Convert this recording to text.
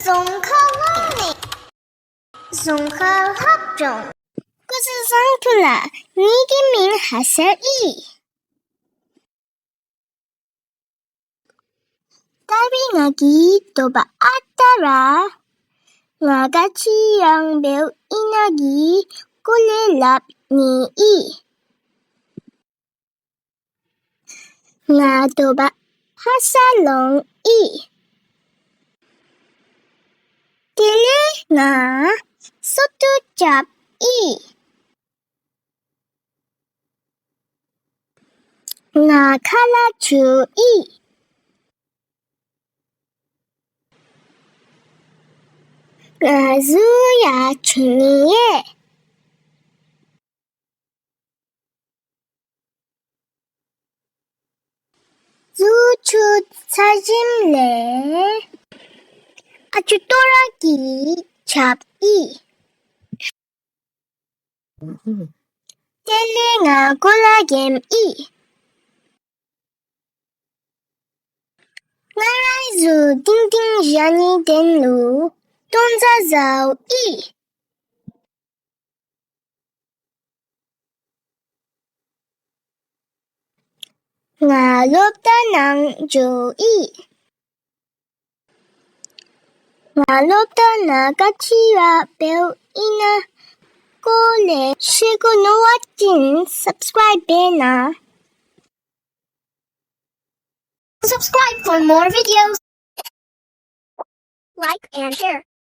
송카원이 송카합종 구슬상플라 니기민 하설이 딸빙아기 또바 아따라 나가치양 배우 인아기 꿀레랍 니이 나도바 하살롱 이 딜리 나 소투잡 이 나 칼라주 이 나주야 중이에 주추 사짐래 아주 또라기 잡이 텔링아 콜라겜 이 나라이즈 띵띵 자니 덴루 돈자자오 이 nga lốp tá nặng chú ý nga lốp tá nà cá chi ra béo ina cô lệ sư cô nô watching subscribe bena subscribe for more videos like and share